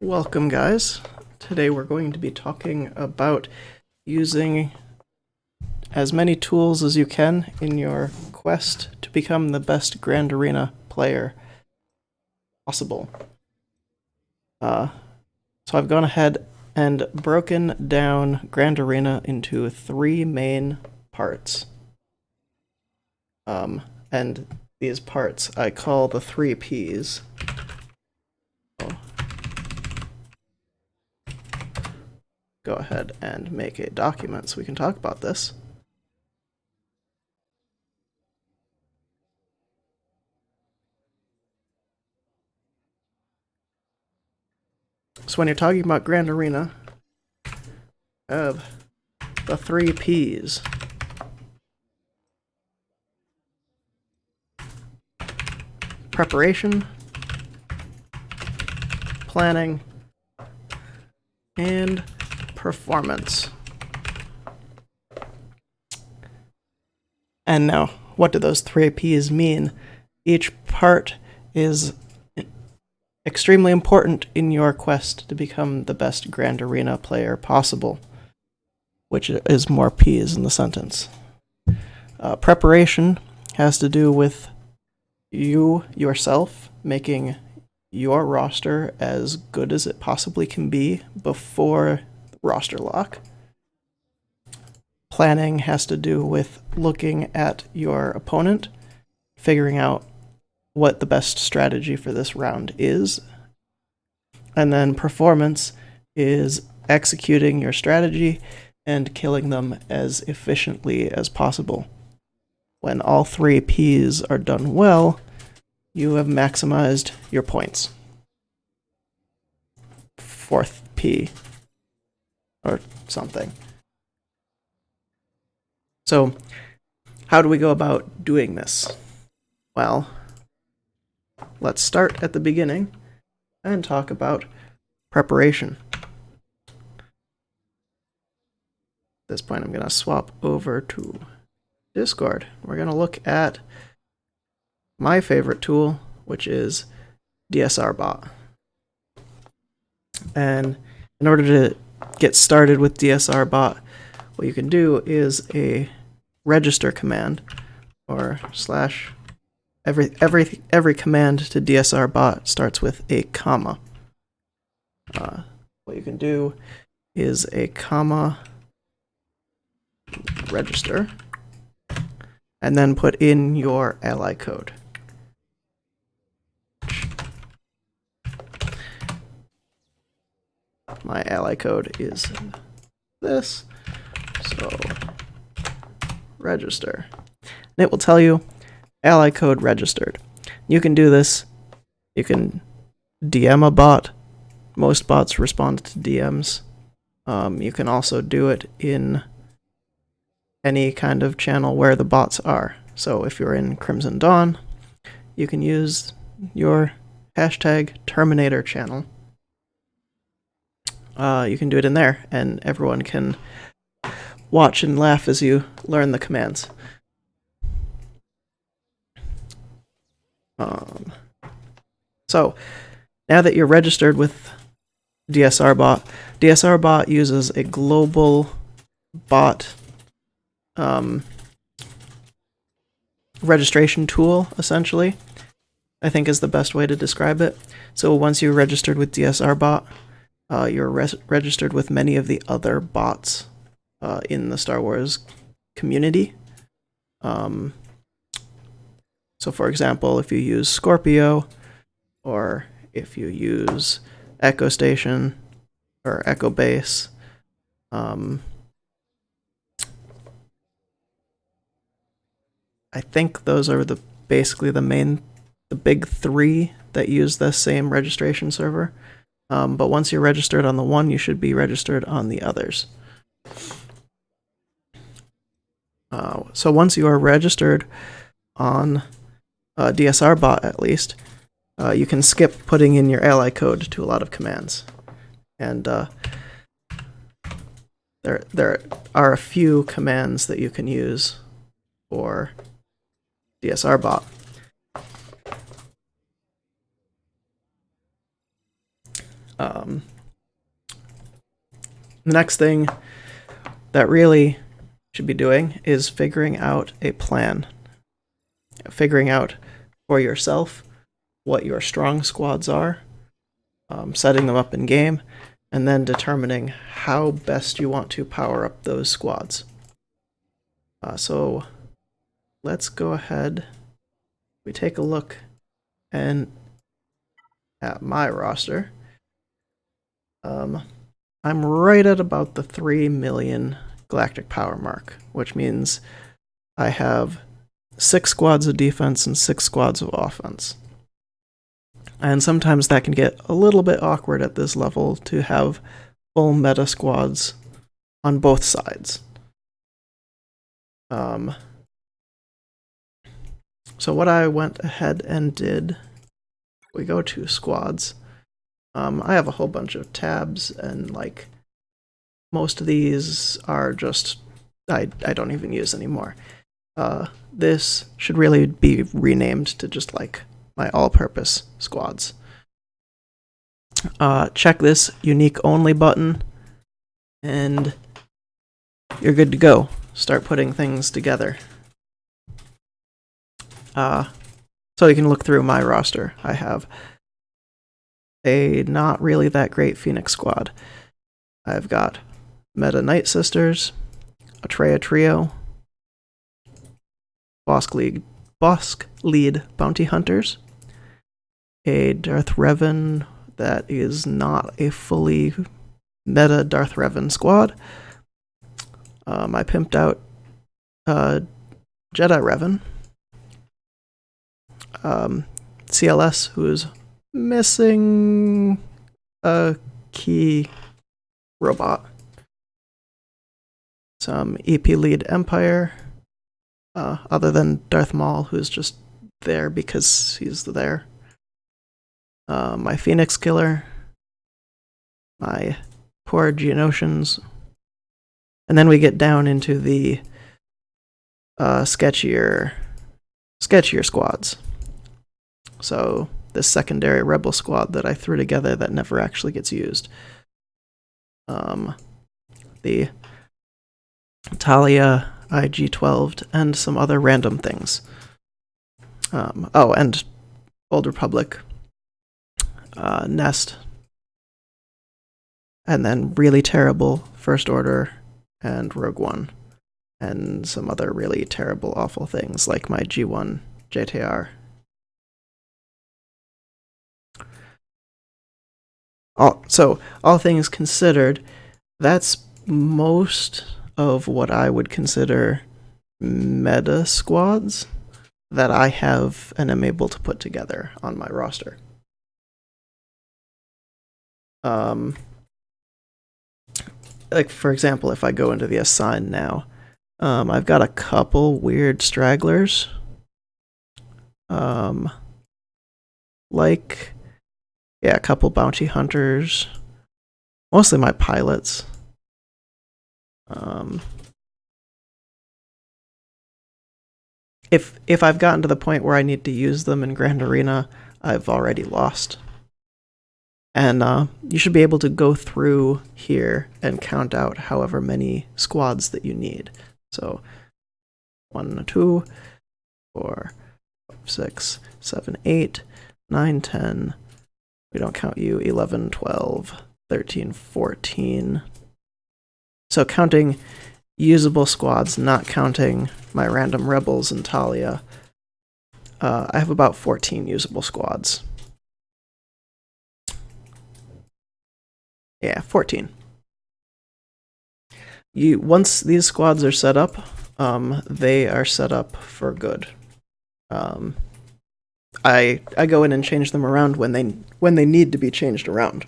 Welcome, guys. Today we're going to be talking about using as many tools as you can in your quest to become the best Grand Arena player possible. So I've gone ahead and broken down Grand Arena into three main parts. And these parts I call the 3 Ps. Go ahead and make a document so we can talk about this. So when you're talking about Grand Arena, have the 3 Ps. Preparation, planning, and performance. And now, what do those 3 Ps mean? Each part is extremely important in your quest to become the best Grand Arena player possible, which is more Ps in the sentence. Preparation has to do with you yourself making your roster as good as it possibly can be before roster lock. Planning has to do with looking at your opponent, figuring out what the best strategy for this round is. And then performance is executing your strategy and killing them as efficiently as possible. When all 3 Ps are done well, you have maximized your points. 4th P or something. So, how do we go about doing this? Well, let's start at the beginning and talk about preparation. At this point, I'm going to swap over to Discord. We're going to look at my favorite tool, which is DSR bot. And in order to get started with DSR bot, what you can do is a register command, or slash. Every command to DSR bot starts with a comma. What you can do is a comma register, and then put in your ally code. My ally code is this, so register. And it will tell you ally code registered. You can do this. You can DM a bot. Most bots respond to DMs. You can also do it in any kind of channel where the bots are. So if you're in Crimson Dawn, you can use your hashtag Terminator channel. You can do it in there, and everyone can watch and laugh as you learn the commands. So, now that you're registered with DSR bot uses a global bot registration tool, essentially, I think is the best way to describe it. So once you're registered with DSR bot, you're registered with many of the other bots in the Star Wars community. So for example, if you use Scorpio, or if you use Echo Station or Echo Base, I think those are basically the big 3 that use the same registration server. But once you're registered on the one, you should be registered on the others. So once you are registered on DSR bot, at least, you can skip putting in your ally code to a lot of commands. And there are a few commands that you can use for DSR bot. The next thing that really should be doing is figuring out a plan. Figuring out for yourself what your strong squads are, setting them up in game, and then determining how best you want to power up those squads. So let's go ahead. We take a look and at my roster. I'm right at about the 3 million galactic power mark, which means I have 6 squads of defense and 6 squads of offense. And sometimes that can get a little bit awkward at this level to have full meta squads on both sides. So what I went ahead and did, we go to squads. I have a whole bunch of tabs, and like most of these are just I don't even use anymore. This should really be renamed to just like my all-purpose squads. Check this unique only button, and you're good to go. Start putting things together. So you can look through my roster. I have a not really that great Phoenix squad. I've got Meta Night Sisters, Atreya Trio, Bosk Lead Bounty Hunters, a Darth Revan that is not a fully meta Darth Revan squad. I pimped out Jedi Revan, CLS, who is missing a key robot, some EP Lead Empire, other than Darth Maul, who's just there because he's there. My Phoenix Killer, my poor Geonosians, and then we get down into the sketchier squads. So this secondary rebel squad that I threw together that never actually gets used. The Talia IG-12 and some other random things. And Old Republic, Nest, and then really terrible First Order and Rogue One, and some other really terrible, awful things like my G1 JTR. All things considered, that's most of what I would consider meta squads that I have and am able to put together on my roster. Like, for example, if I go into the assign now, I've got a couple weird stragglers. A couple bounty hunters. Mostly my pilots. If I've gotten to the point where I need to use them in Grand Arena, I've already lost. And you should be able to go through here and count out however many squads that you need. So 1, 2, 4, 5, 6, 7, 8, 9, 10. We don't count you. 11, 12, 13, 14. So counting usable squads, not counting my random rebels and Talia, I have about 14 usable squads. Yeah, 14. Once these squads are set up, they are set up for good. I go in and change them around when they need to be changed around.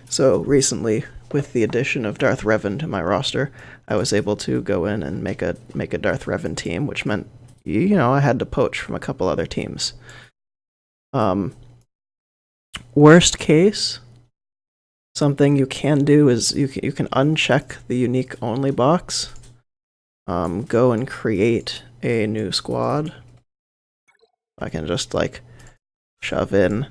So recently, with the addition of Darth Revan to my roster, I was able to go in and make a Darth Revan team, which meant I had to poach from a couple other teams. Worst case, something you can do is you can uncheck the unique only box, go and create a new squad. I can just like shove in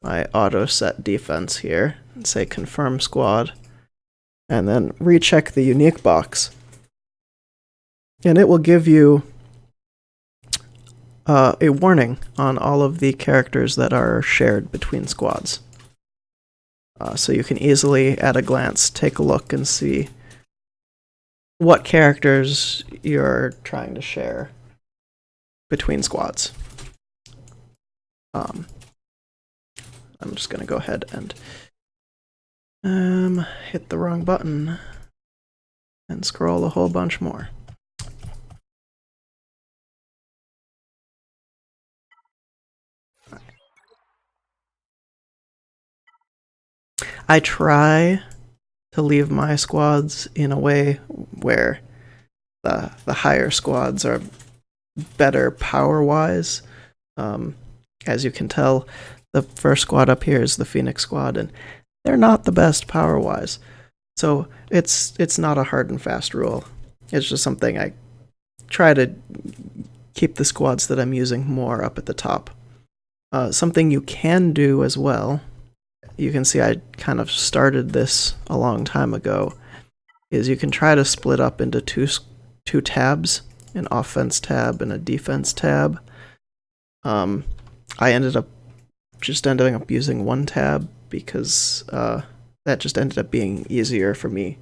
my auto set defense here and say confirm squad, and then recheck the unique box. And it will give you a warning on all of the characters that are shared between squads. So you can easily, at a glance, take a look and see what characters you're trying to share between squads. I'm just going to go ahead and hit the wrong button and scroll a whole bunch more. I try to leave my squads in a way where the higher squads are better power-wise. As you can tell, the first squad up here is the Phoenix squad, and they're not the best power-wise. So it's not a hard and fast rule. It's just something I try to keep the squads that I'm using more up at the top. Something you can do as well, you can see I kind of started this a long time ago, is you can try to split up into two tabs, an offense tab and a defense tab. I ended up using one tab because that just ended up being easier for me.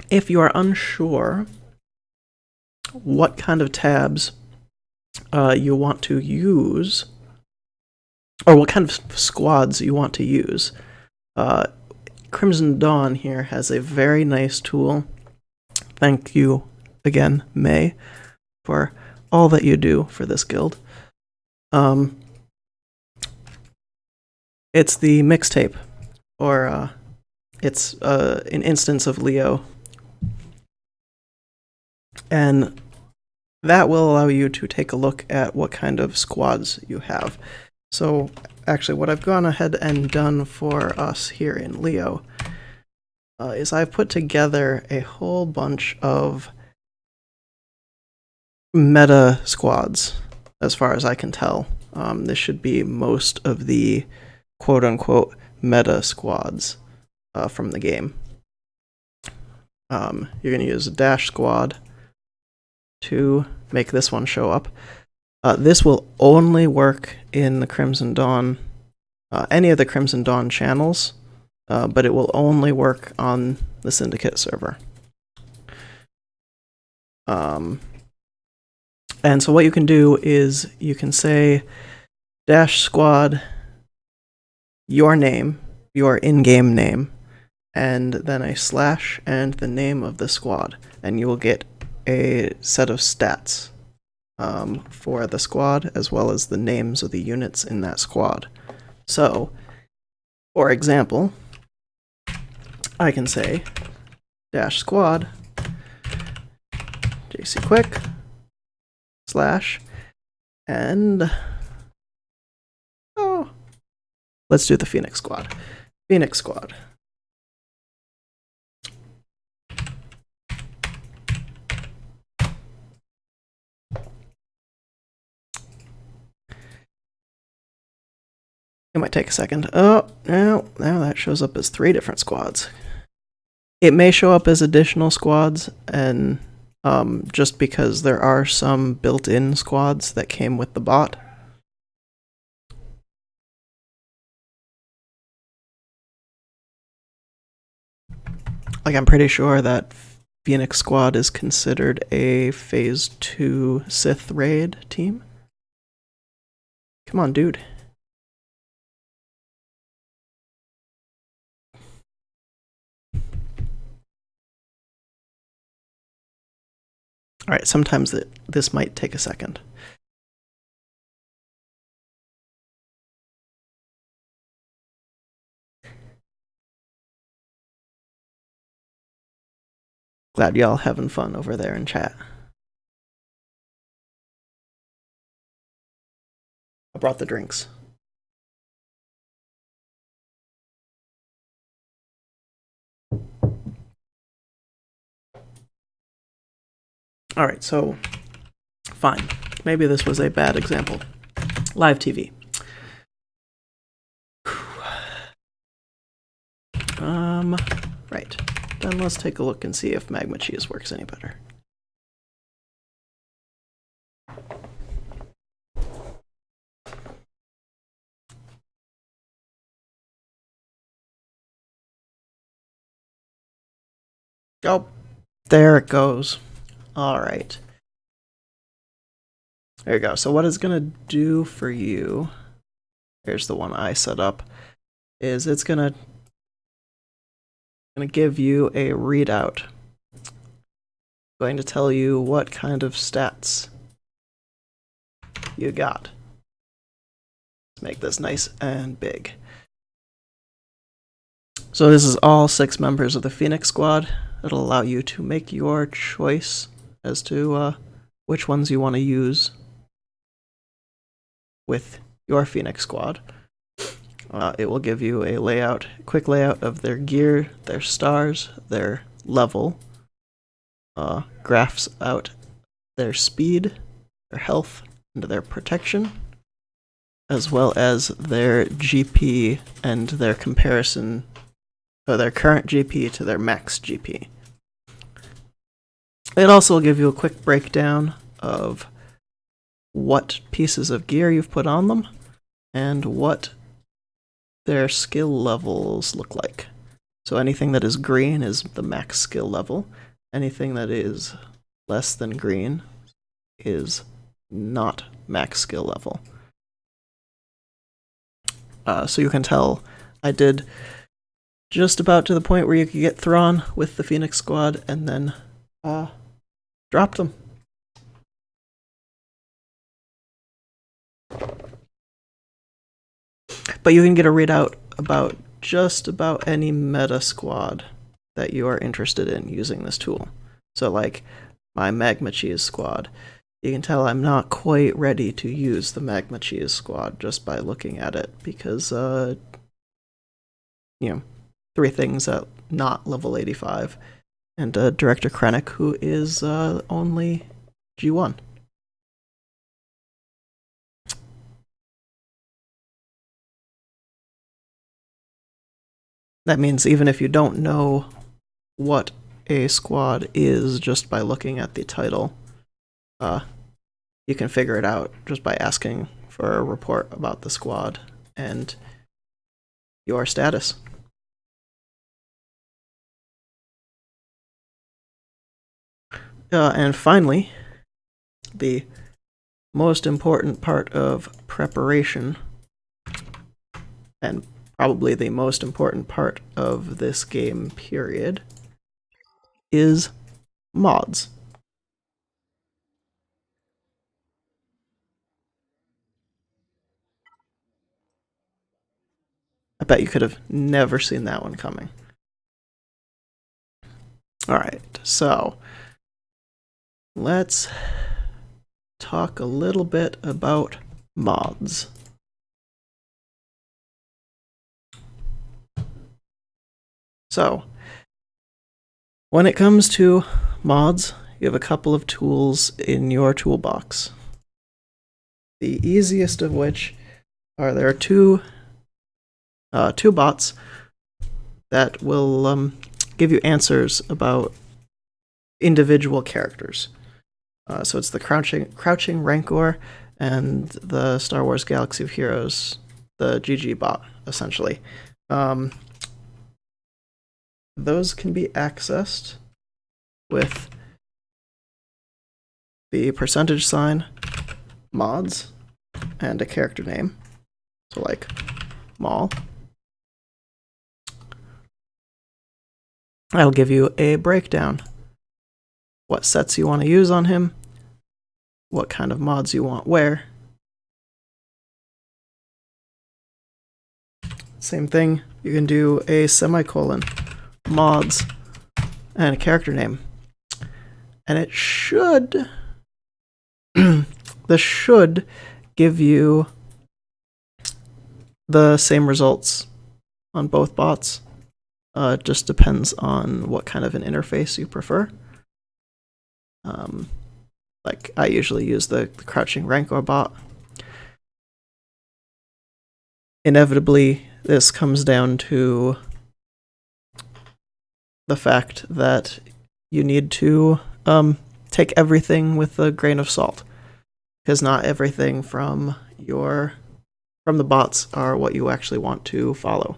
If you are unsure what kind of tabs you want to use, or what kind of squads you want to use, Crimson Dawn here has a very nice tool. Thank you again, May, for all that you do for this guild. It's the mixtape, or it's an instance of Leo, and that will allow you to take a look at what kind of squads you have. So actually what I've gone ahead and done for us here in Leo is I've put together a whole bunch of meta squads, as far as I can tell. This should be most of the quote-unquote meta squads from the game. You're going to use a dash squad to make this one show up. This will only work in the Crimson Dawn, any of the Crimson Dawn channels, but it will only work on the Syndicate server. And so what you can do is you can say dash squad, your name, your in-game name, and then a slash and the name of the squad, and you will get a set of stats for the squad, as well as the names of the units in that squad. So, for example, I can say dash squad JC quick slash and let's do the Phoenix squad. Phoenix squad. It might take a second. Oh, now that shows up as 3 different squads. It may show up as additional squads, and just because there are some built-in squads that came with the bot. Like, I'm pretty sure that Phoenix squad is considered a Phase 2 Sith raid team. Come on, dude. Alright, sometimes this might take a second. Glad y'all having fun over there in chat. I brought the drinks. All right, so fine. Maybe this was a bad example. Live TV. Right. Then let's take a look and see if Magma Cheese works any better. Oh, there it goes. All right. There you go. So what it's going to do for you, here's the one I set up, is it's going to give you a readout. Going to tell you what kind of stats you got. Let's make this nice and big. So this is all 6 members of the Phoenix Squad. It'll allow you to make your choice as to which ones you want to use with your Phoenix Squad. It will give you a quick layout of their gear, their stars, their level, graphs out their speed, their health, and their protection, as well as their GP and their comparison of their current GP to their max GP. It also will give you a quick breakdown of what pieces of gear you've put on them and what their skill levels look like. So anything that is green is the max skill level. Anything that is less than green is not max skill level. So you can tell I did just about to the point where you could get Thrawn with the Phoenix Squad and then dropped them. But you can get a readout about just about any meta squad that you are interested in using this tool. So like my Magma Cheese squad, you can tell I'm not quite ready to use the Magma Cheese squad just by looking at it because, 3 things at not level 85, and Director Krennic, who is only G1. That means even if you don't know what a squad is just by looking at the title, you can figure it out just by asking for a report about the squad and your status. And finally, the most important part of preparation, and probably the most important part of this game period, is mods. I bet you could have never seen that one coming. Alright, so let's talk a little bit about mods. So, when it comes to mods, you have a couple of tools in your toolbox. The easiest of which are there are two bots that will give you answers about individual characters. So it's the Crouching Rancor and the Star Wars Galaxy of Heroes, the GG bot, essentially. Those can be accessed with the %, mods, and a character name. So like Maul. I'll give you a breakdown. What sets you want to use on him, what kind of mods you want where. Same thing, you can do a semicolon, mods, and a character name. And it should, this should give you the same results on both bots. It just depends on what kind of an interface you prefer. Like I usually use the crouching Rancor bot. Inevitably, this comes down to the fact that you need to take everything with a grain of salt, because not everything from the bots are what you actually want to follow.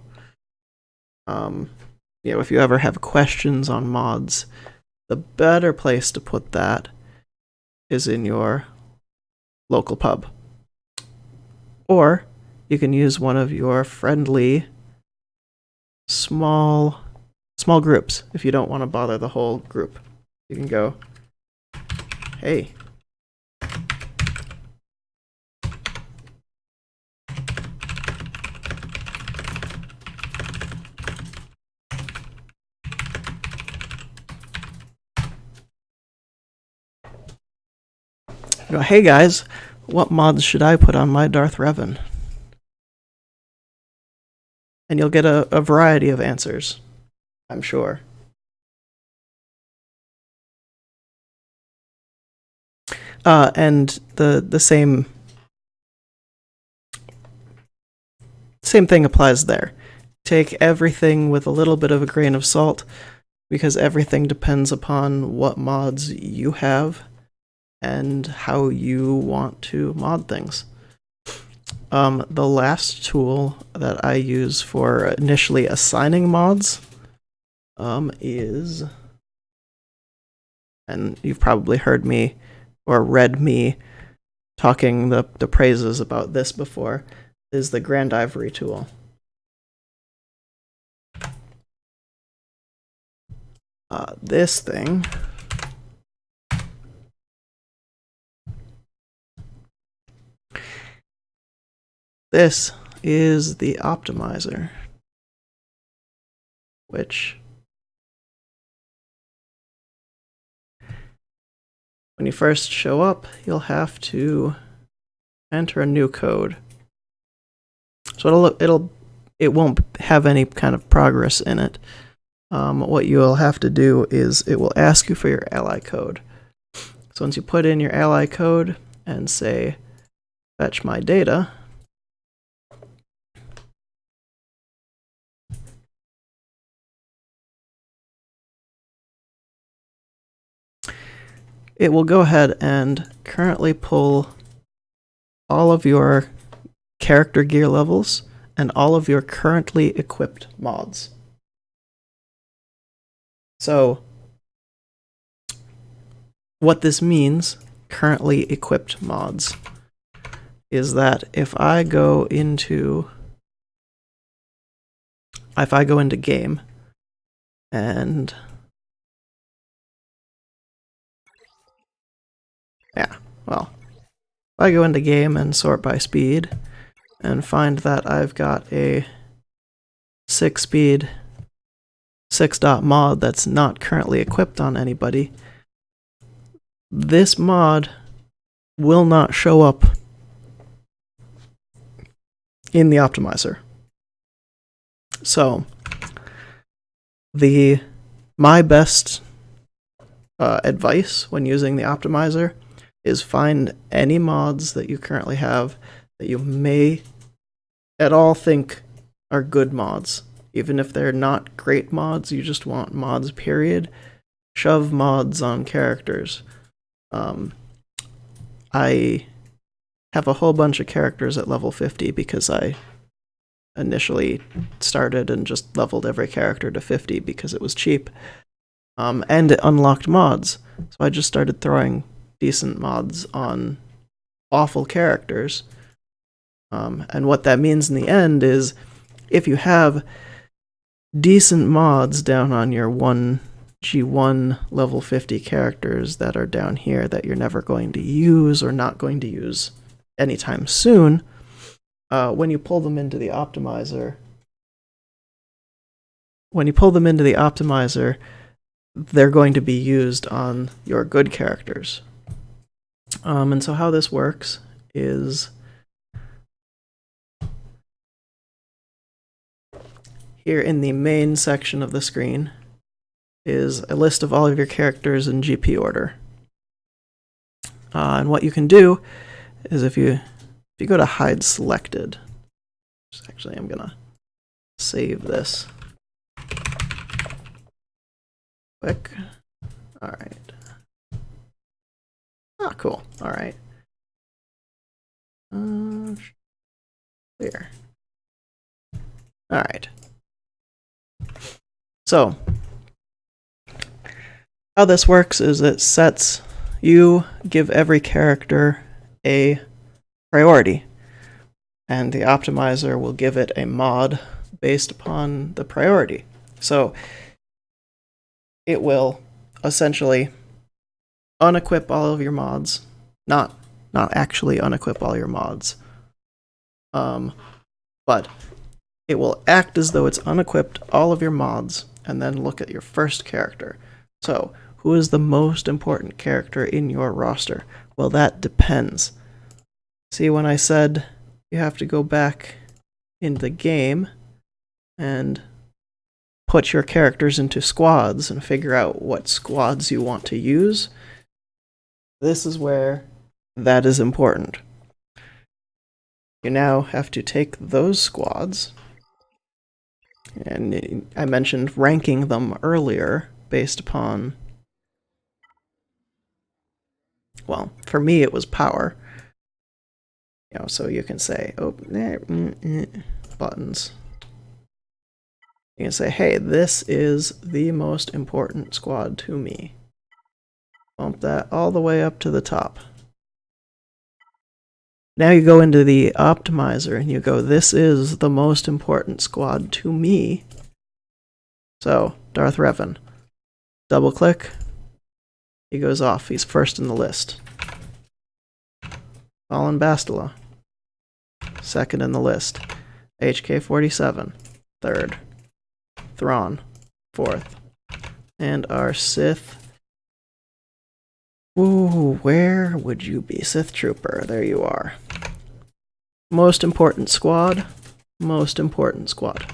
If you ever have questions on mods, the better place to put that is in your local pub. Or you can use one of your friendly small groups if you don't want to bother the whole group. You can go, hey, hey guys, what mods should I put on my Darth Revan? And you'll get a variety of answers, I'm sure. And the same thing applies there. Take everything with a little bit of a grain of salt, because everything depends upon what mods you have and how you want to mod things. The last tool that I use for initially assigning mods is, and you've probably heard me or read me talking the praises about this before, is the Grandivory tool. This thing this is the optimizer, which when you first show up, you'll have to enter a new code. So it won't have any kind of progress in it. What you'll have to do is it will ask you for your ally code. So once you put in your ally code and say, fetch my data, it will go ahead and currently pull all of your character gear levels and all of your currently equipped mods. So what this means, currently equipped mods, is that if I go into game and if I go into game and sort by speed and find that I've got a 6-speed 6-dot mod that's not currently equipped on anybody, this mod will not show up in the optimizer. So my best advice when using the optimizer is find any mods that you currently have that you may at all think are good mods. Even if they're not great mods, you just want mods, period. Shove mods on characters. I have a whole bunch of characters at level 50 because I initially started and just leveled every character to 50 because it was cheap. And it unlocked mods. So I just started throwing decent mods on awful characters. And what that means in the end is if you have decent mods down on your 1G1 level 50 characters that are down here that you're never going to use or not going to use anytime soon, when you pull them into the optimizer, they're going to be used on your good characters. And so how this works is here in the main section of the screen is a list of all of your characters in GP order. And what you can do is if you go to hide selected, actually I'm gonna save this quick. All right. Ah, cool. All right. Clear. All right. So how this works is it sets, you give every character a priority, and the optimizer will give it a mod based upon the priority. So it will essentially unequip all of your mods, not actually unequip all your mods, but it will act as though it's unequipped all of your mods and then look at your first character. So who is the most important character in your roster? Well, that depends. See, when I said you have to go back into the game and put your characters into squads and figure out what squads you want to use, this is where that is important. You now have to take those squads, and I mentioned ranking them earlier based upon, well, for me it was power. You know, so you can say, buttons. You can say, hey, this is the most important squad to me. Bump that all the way up to the top. Now you go into the optimizer and you go, this is the most important squad to me. So, Darth Revan. Double click. He goes off. He's first in the list. Fallen Bastila. Second in the list. HK-47. Third. Thrawn. Fourth. And our Sith. Ooh, where would you be? Sith Trooper. There you are. Most important squad. Most important squad.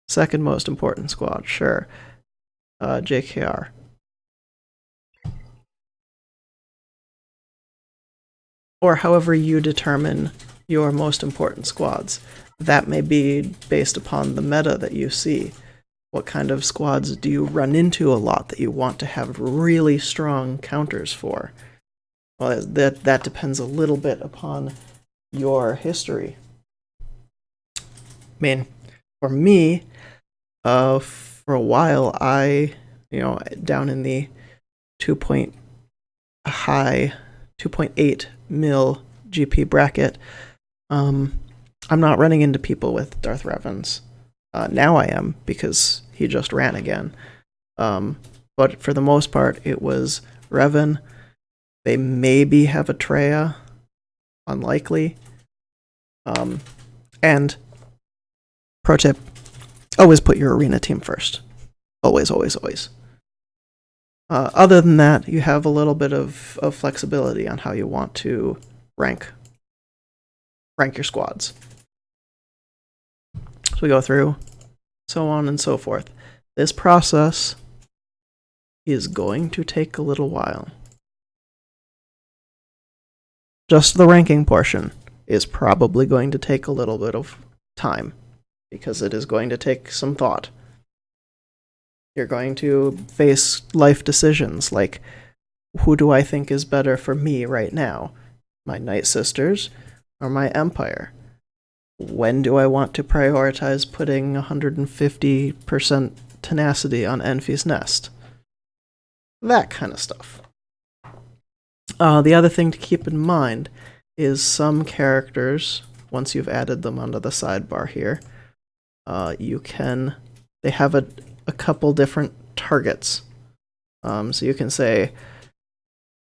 Second most important squad. Sure. JKR. Or however you determine your most important squads. That may be based upon the meta that you see. What kind of squads do you run into a lot that you want to have really strong counters for? Well, that depends a little bit upon your history. I mean, for me, for a while, down in the 2.8 mil GP bracket, I'm not running into people with Darth Revans. Now I am, because he just ran again. But for the most part, it was Revan. They maybe have a Traya. Unlikely. And pro tip, always put your arena team first. Always, always, always. Other than that, you have a little bit of flexibility on how you want to rank your squads. So we go through, so on and so forth. This process is going to take a little while. Just the ranking portion is probably going to take a little bit of time, because it is going to take some thought. You're going to face life decisions like, who do I think is better for me right now? My Night Sisters or my Empire? When do I want to prioritize putting 150% tenacity on Enfi's Nest? That kind of stuff. The other thing to keep in mind is some characters, once you've added them onto the sidebar here, they have a couple different targets. So you can say,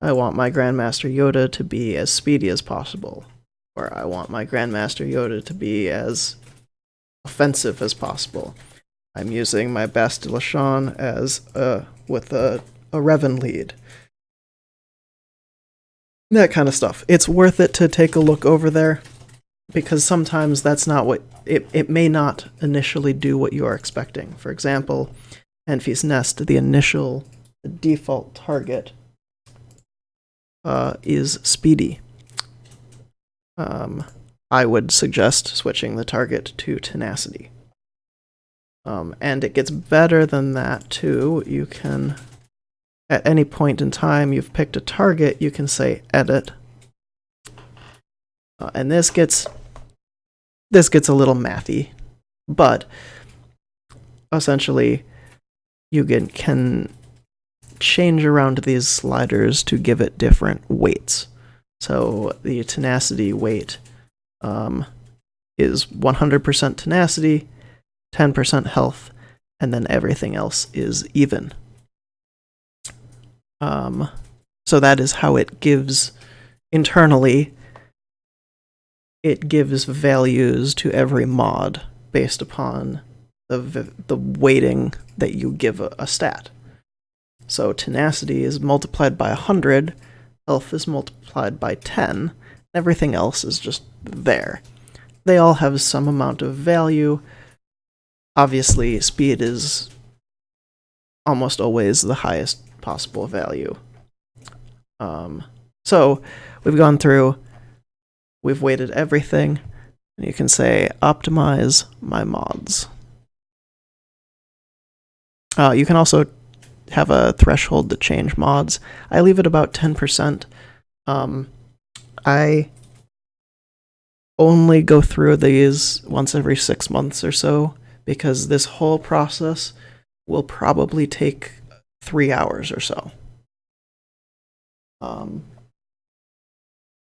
I want my Grandmaster Yoda to be as speedy as possible, or I want my Grandmaster Yoda to be as offensive as possible. I'm using my Bastila Shan with a Revan lead. That kind of stuff. It's worth it to take a look over there, because sometimes that's not what it may not initially do what you're expecting. For example, Enfi's Nest, the default target is speedy. I would suggest switching the target to tenacity. And it gets better than that too. You can, at any point in time you've picked a target, you can say edit. And this gets a little mathy, but essentially you can change around these sliders to give it different weights. So the tenacity weight is 100% tenacity, 10% health, and then everything else is even. So that is how it gives internally. It gives values to every mod based upon the weighting that you give a stat. So tenacity is multiplied by 100, health is multiplied by 10, everything else is just there. They all have some amount of value. Obviously, speed is almost always the highest possible value. So we've gone through, we've weighted everything, and you can say optimize my mods. You can also have a threshold to change mods. I leave it about 10%. I only go through these once every 6 months or so, because this whole process will probably take 3 hours or so.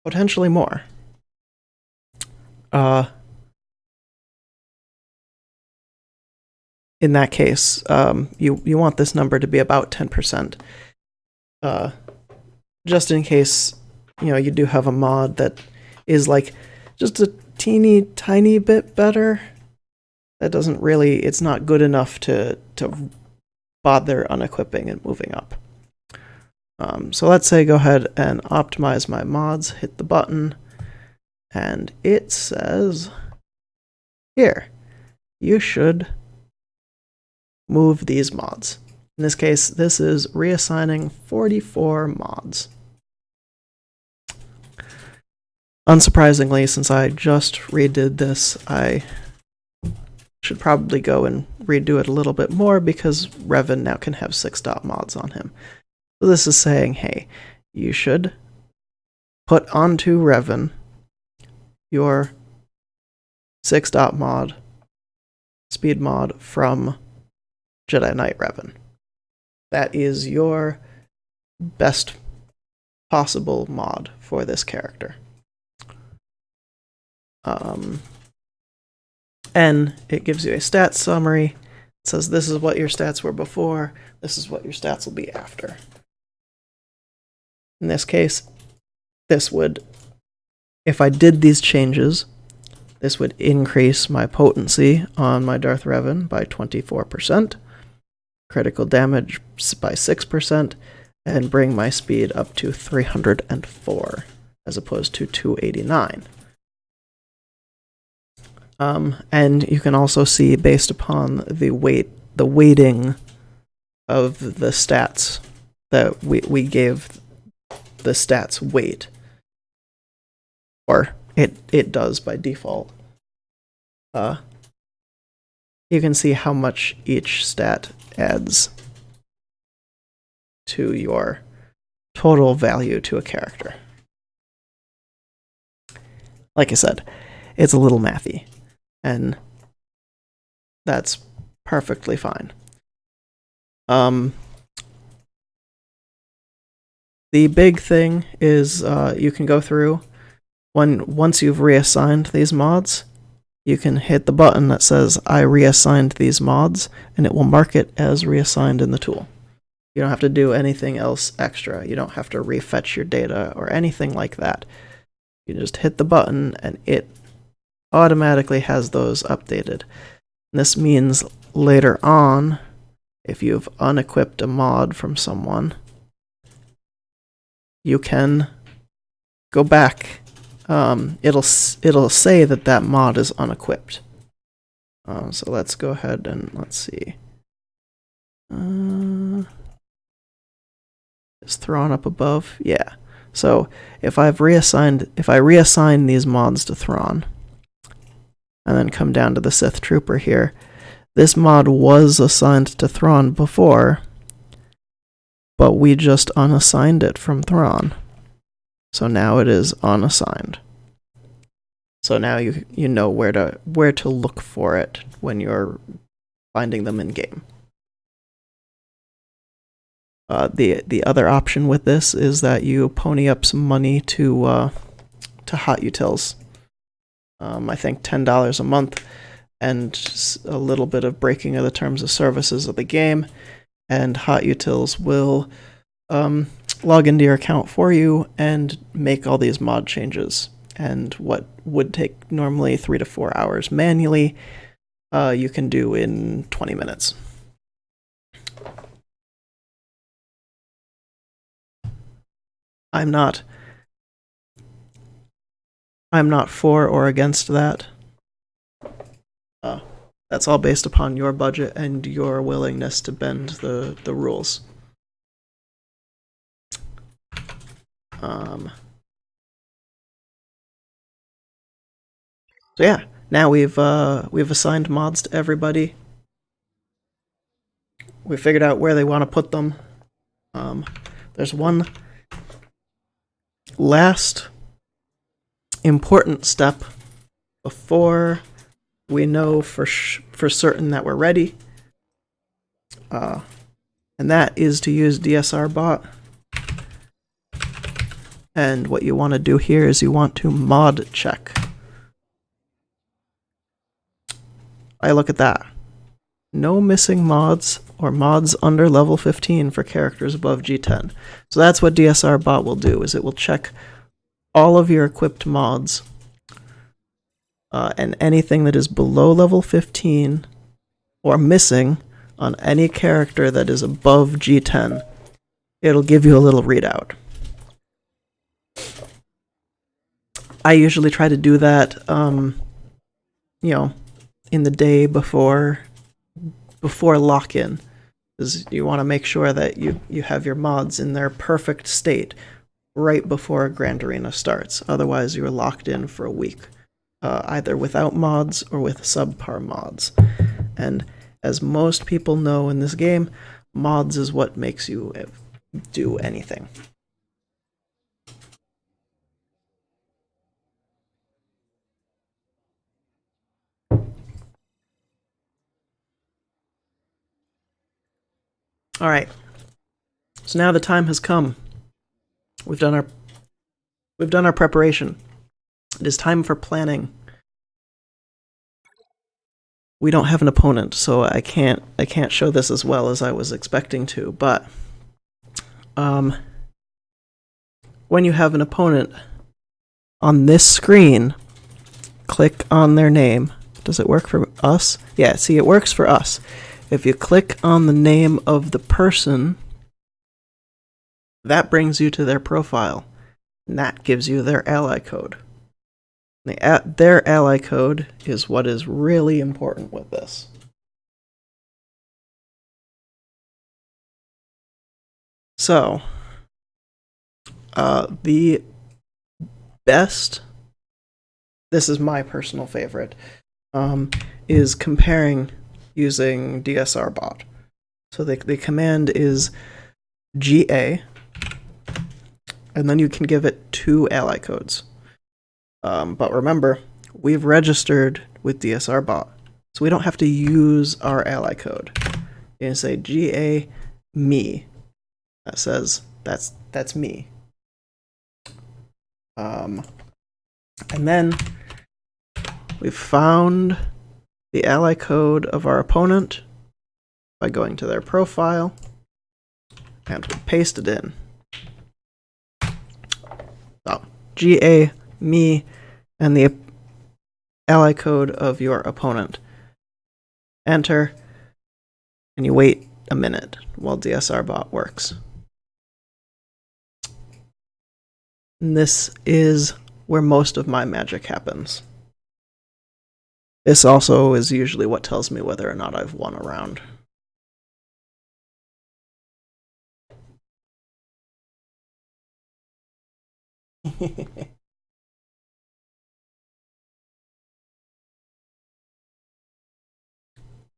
Potentially more. In that case, you want this number to be about 10%. Just in case, you do have a mod that is like just a teeny tiny bit better. That doesn't really, it's not good enough to bother unequipping and moving up. So let's say go ahead and optimize my mods, hit the button, and it says, here, you should move these mods. In this case, this is reassigning 44 mods. Unsurprisingly, since I just redid this, I should probably go and redo it a little bit more, because Revan now can have 6 dot mods on him. So this is saying, hey, you should put onto Revan your 6 dot mod, speed mod from Jedi Knight Revan. That is your best possible mod for this character. And it gives you a stats summary. It says this is what your stats were before, this is what your stats will be after. In this case, this would, if I did these changes, this would increase my potency on my Darth Revan by 24%, critical damage by 6%, and bring my speed up to 304 as opposed to 289. And you can also see, based upon the weighting of the stats that we gave the stats weight, or it does by default. You can see how much each stat adds to your total value to a character. Like I said, it's a little mathy, and that's perfectly fine. The big thing is you can go through, once you've reassigned these mods, you can hit the button that says I reassigned these mods, and it will mark it as reassigned in the tool. You don't have to do anything else extra. You don't have to refetch your data or anything like that. You just hit the button and it automatically has those updated. And this means later on, if you've unequipped a mod from someone, you can go back. It'll say that mod is unequipped. So let's go ahead and let's see. It's thrown up above. Yeah. So if I reassign these mods to Thrawn, and then come down to the Sith Trooper here, this mod was assigned to Thrawn before, but we just unassigned it from Thrawn. So now it is unassigned. So now you know where to look for it when you're finding them in game. The other option with this is that you pony up some money to Hot Utils. I think $10 a month, and a little bit of breaking of the terms of services of the game, and Hot Utils will log into your account for you and make all these mod changes. And what would take normally 3 to 4 hours manually, you can do in 20 minutes. I'm not for or against that. That's all based upon your budget and your willingness to bend the rules. So yeah, now we've assigned mods to everybody. We figured out where they want to put them. There's one last important step before we know for certain that we're ready, and that is to use DSR bot. And what you want to do here is you want to mod check. I look at that. No missing mods or mods under level 15 for characters above G10. So that's what DSR bot will do, is it will check all of your equipped mods, and anything that is below level 15 or missing on any character that is above G10. It'll give you a little readout. I usually try to do that, in the day before lock-in, because you want to make sure that you have your mods in their perfect state right before Grand Arena starts. Otherwise, you're locked in for a week, either without mods or with subpar mods. And as most people know in this game, mods is what makes you do anything. All right. So now the time has come. We've done our preparation. It is time for planning. We don't have an opponent, so I can't show this as well as I was expecting to, but when you have an opponent on this screen, click on their name. Does it work for us? Yeah, see, it works for us. If you click on the name of the person, that brings you to their profile, and that gives you their ally code. Their ally code is what is really important with this. So, the best, this is my personal favorite, is comparing using DSR bot. So the command is GA, and then you can give it 2 ally codes. But remember, we've registered with DSR bot, so we don't have to use our ally code. You can say GA me. That says that's me. And then we've found the ally code of our opponent by going to their profile, and we paste it in. So, GA me and the ally code of your opponent. Enter, and you wait a minute while DSR bot works. And this is where most of my magic happens. This also is usually what tells me whether or not I've won a round.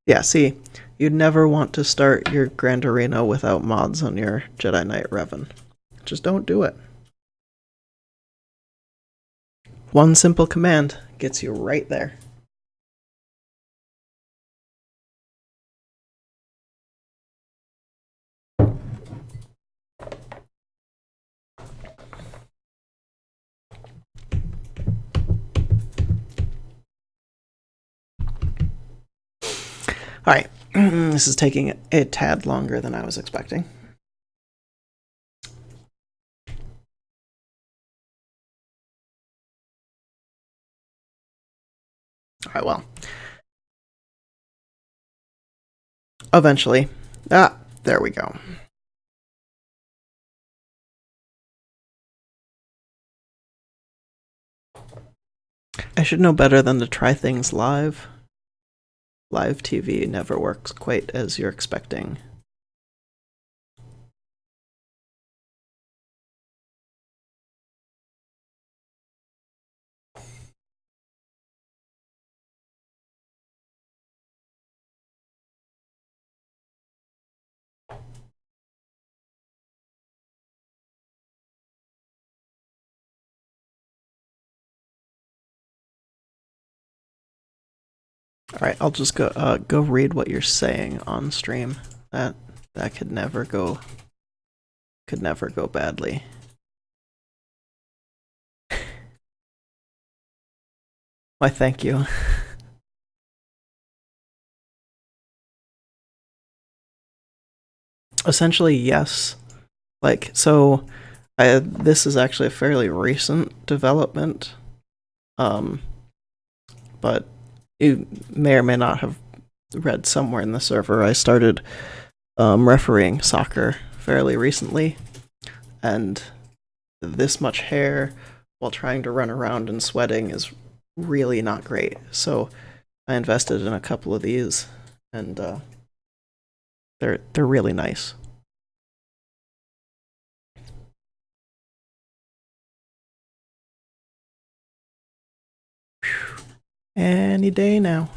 Yeah, see, you'd never want to start your Grand Arena without mods on your Jedi Knight Revan. Just don't do it. One simple command gets you right there. Alright, this is taking a tad longer than I was expecting. Alright, well. Eventually. There we go. I should know better than to try things live. Live TV never works quite as you're expecting. All right, I'll just go read what you're saying on stream. That could never go badly. Why, thank you. Essentially, yes. Like, so this is actually a fairly recent development. But you may or may not have read somewhere in the server, I started refereeing soccer fairly recently, and this much hair while trying to run around and sweating is really not great. So I invested in a couple of these, and they're really nice. Any day now.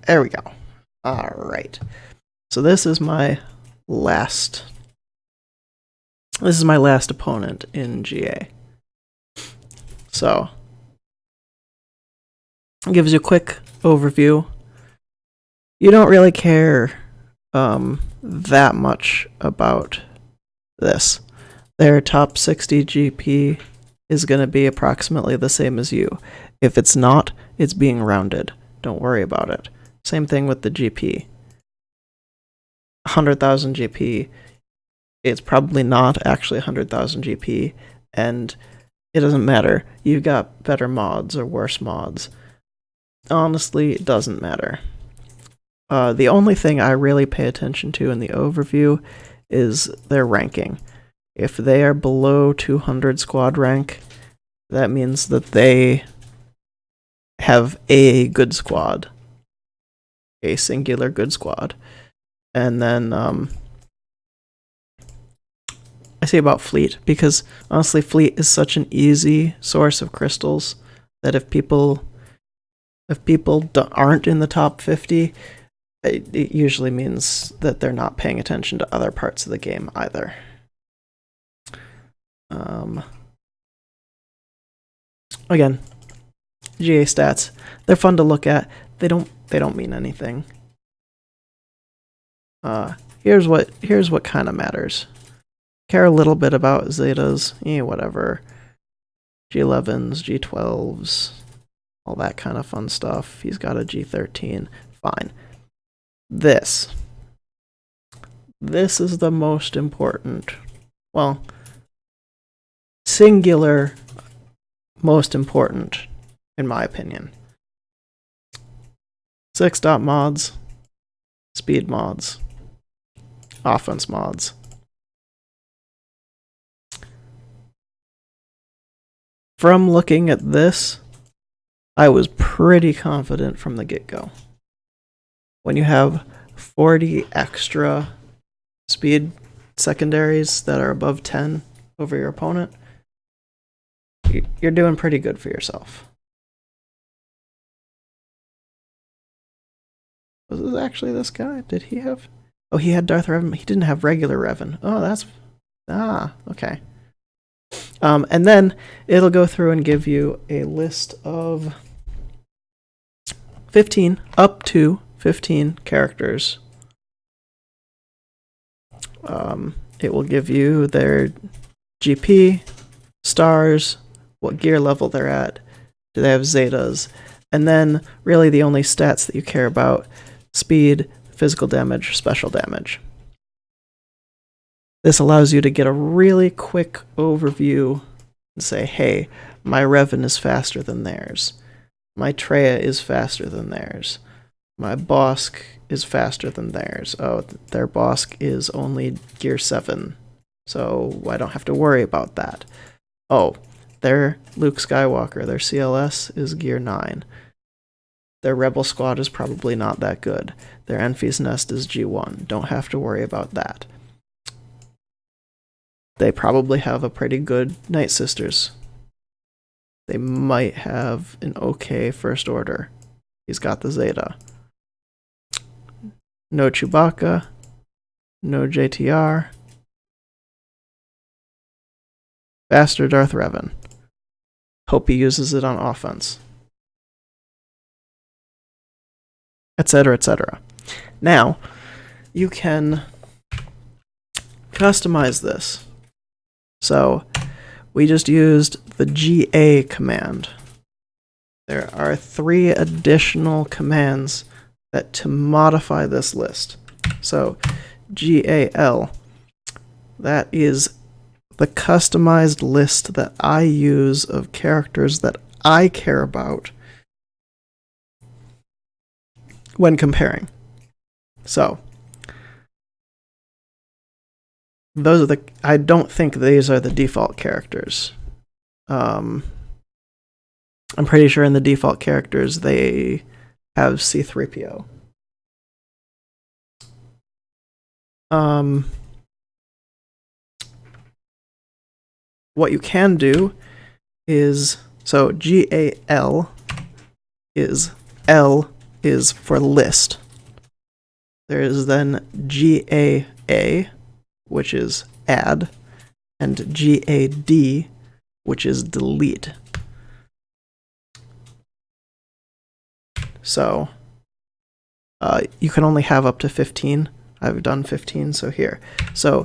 There we go. All right. So this is my last opponent in GA. So it gives you a quick overview. You don't really care that much about this. Their top 60 GP is going to be approximately the same as you. If it's not, it's being rounded. Don't worry about it. Same thing with the GP. 100,000 GP, it's probably not actually 100,000 GP, and it doesn't matter. You've got better mods or worse mods. Honestly, it doesn't matter. The only thing I really pay attention to in the overview is their ranking. If they are below 200 squad rank, that means that they have a good squad. A singular good squad. And then I say about fleet, because honestly fleet is such an easy source of crystals that if people aren't in the top 50, it usually means that they're not paying attention to other parts of the game either. Again, GA stats, they're fun to look at. They don't mean anything. Here's what kind of matters. Care a little bit about Zetas, whatever. G11s, G12s, all that kind of fun stuff. He's got a G13, fine. This is the most important, well, singular most important, in my opinion. 6 dot mods, speed mods. offense mods. From looking at this, I was pretty confident from the get-go. When you have 40 extra speed secondaries that are above 10 over your opponent, you're doing pretty good for yourself. Was this actually this guy? Did he have... Oh, he had Darth Revan. He didn't have regular Revan. Oh, that's... okay. And then it'll go through and give you a list of 15, up to 15 characters. It will give you their GP, stars, what gear level they're at, do they have Zetas, and then really the only stats that you care about: speed, physical damage, special damage. This allows you to get a really quick overview and say, hey, my Revan is faster than theirs. My Traya is faster than theirs. My Bosk is faster than theirs. Oh, their Bosk is only gear 7, so I don't have to worry about that. Oh, their Luke Skywalker, their CLS is gear 9. Their Rebel Squad is probably not that good. Their Enfys Nest is G1. Don't have to worry about that. They probably have a pretty good Night Sisters. They might have an okay First Order. He's got the Zeta. No Chewbacca. No JTR. Faster Darth Revan. Hope he uses it on offense. Etc., etc. Now, you can customize this. So, we just used the GA command. There are 3 additional commands that to modify this list. So, GAL, that is the customized list that I use of characters that I care about when comparing. So, those are the... I don't think these are the default characters. I'm pretty sure in the default characters they have C-3PO. What you can do is... So, GAL is... L is for list. There is then GAA, which is add, and GAD, which is delete. So, you can only have up to 15. I've done 15, so here. So,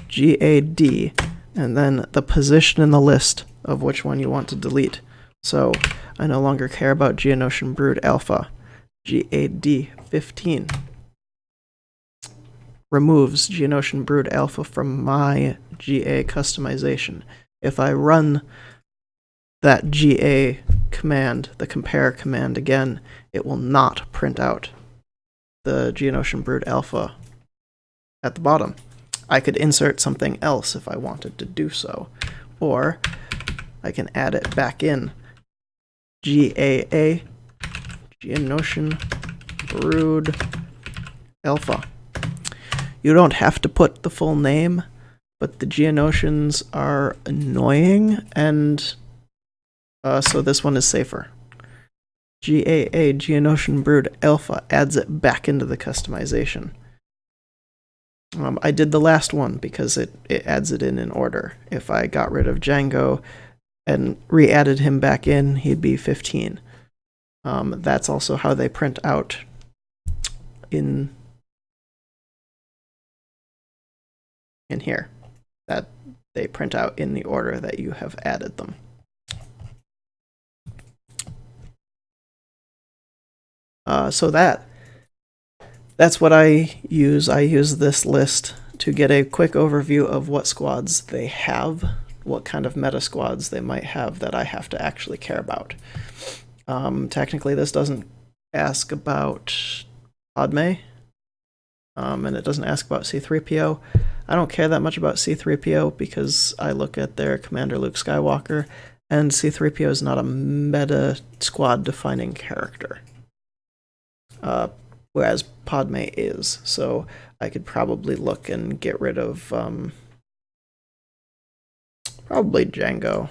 GAD, and then the position in the list of which one you want to delete. So, I no longer care about Geonosian Brood Alpha. GAD 15 removes Geonosian Brood Alpha from my GA customization. If I run that GA command, the compare command again, it will not print out the Geonosian Brood Alpha at the bottom. I could insert something else if I wanted to do so, or I can add it back in. GAA, Geonosian Brood Alpha. You don't have to put the full name, but the Geonosians are annoying, and so this one is safer. GAA, Geonosian Brood Alpha, adds it back into the customization. I did the last one because it adds it in order. If I got rid of Django and re-added him back in, he'd be 15. That's also how they print out in here. That they print out in the order that you have added them. So that's what I use. I use this list to get a quick overview of what squads they have, what kind of meta squads they might have that I have to actually care about. Technically, this doesn't ask about Padme. and it doesn't ask about C-3PO. I don't care that much about C-3PO because I look at their Commander Luke Skywalker, and C-3PO is not a meta squad-defining character, whereas Padme is. So I could probably look and get rid of probably Django.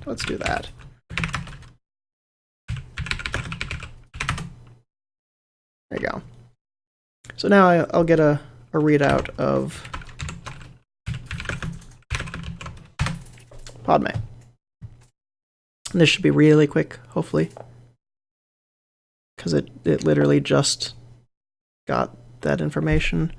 Let's do that. There you go. So now I'll get a readout of Padme. And this should be really quick, hopefully, because it literally just got that information.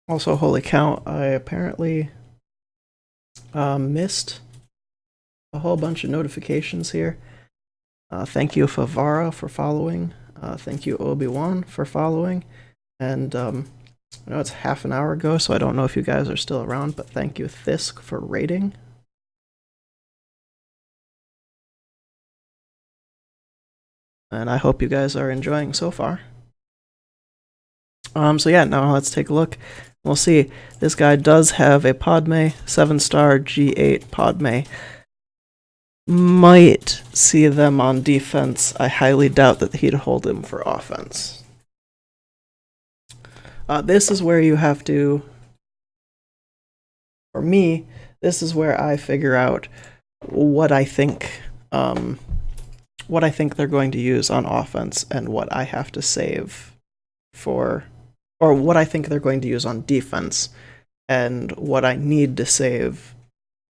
Also, holy cow, I apparently missed a whole bunch of notifications here. Thank you, Favara, for following. Thank you, Obi-Wan, for following. And I know it's half an hour ago, so I don't know if you guys are still around, but thank you, Thisk, for rating. And I hope you guys are enjoying so far. So yeah, now let's take a look. We'll see. This guy does have a Padme, 7-star G8 Padme. Might see them on defense. I highly doubt that he'd hold him for offense. This is where you have to, for me, this is where I figure out what I think they're going to use on offense and what I have to save for, or what I think they're going to use on defense and what I need to save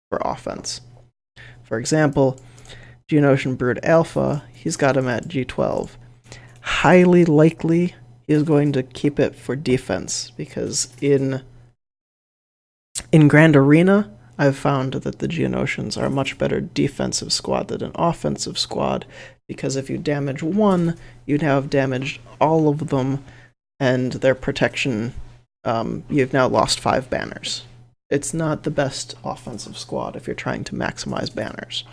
for offense. For example, Geonosian Brood Alpha, he's got him at G12. Highly likely he is going to keep it for defense, because in Grand Arena, I've found that the Geonosians are a much better defensive squad than an offensive squad, because if you damage one, you'd have damaged all of them, and their protection, you've now lost 5 banners. It's not the best offensive squad if you're trying to maximize banners.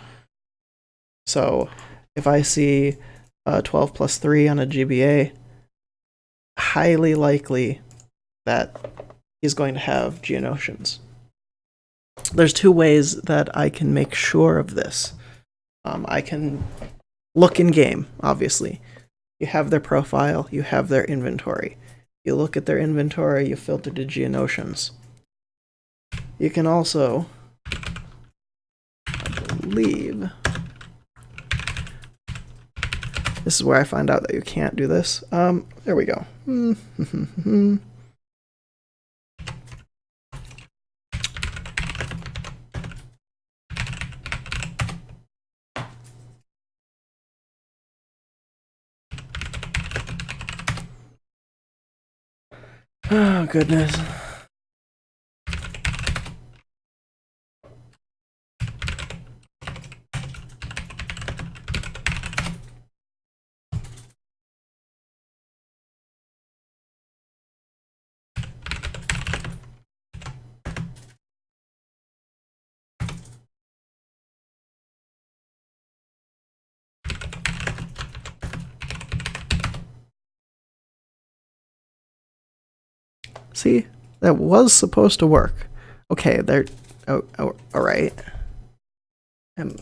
So if I see 12 plus 3 on a GBA, highly likely that he's going to have Geonosians. There's 2 ways that I can make sure of this. I can look in game, obviously. You have their profile, you have their inventory. You look at their inventory, you filter to Geonosians. You can also, I believe, this is where I find out that you can't do this. There we go. Oh, goodness. See, that was supposed to work. Okay, they're all right. The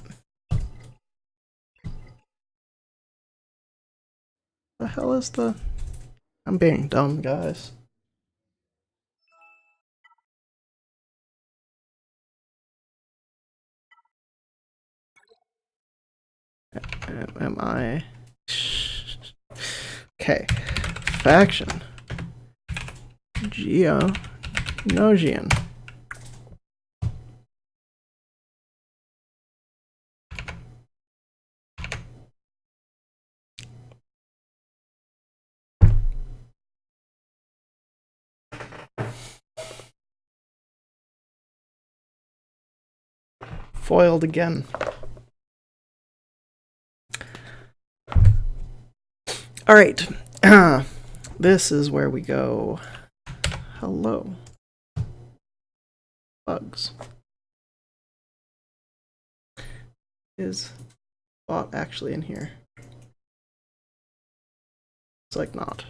hell is the? I'm being dumb, guys. Am I? Okay, faction. Geonosian. foiled again. All right. This is where we go. Hello. Bugs. Is bot actually in here? It's like not.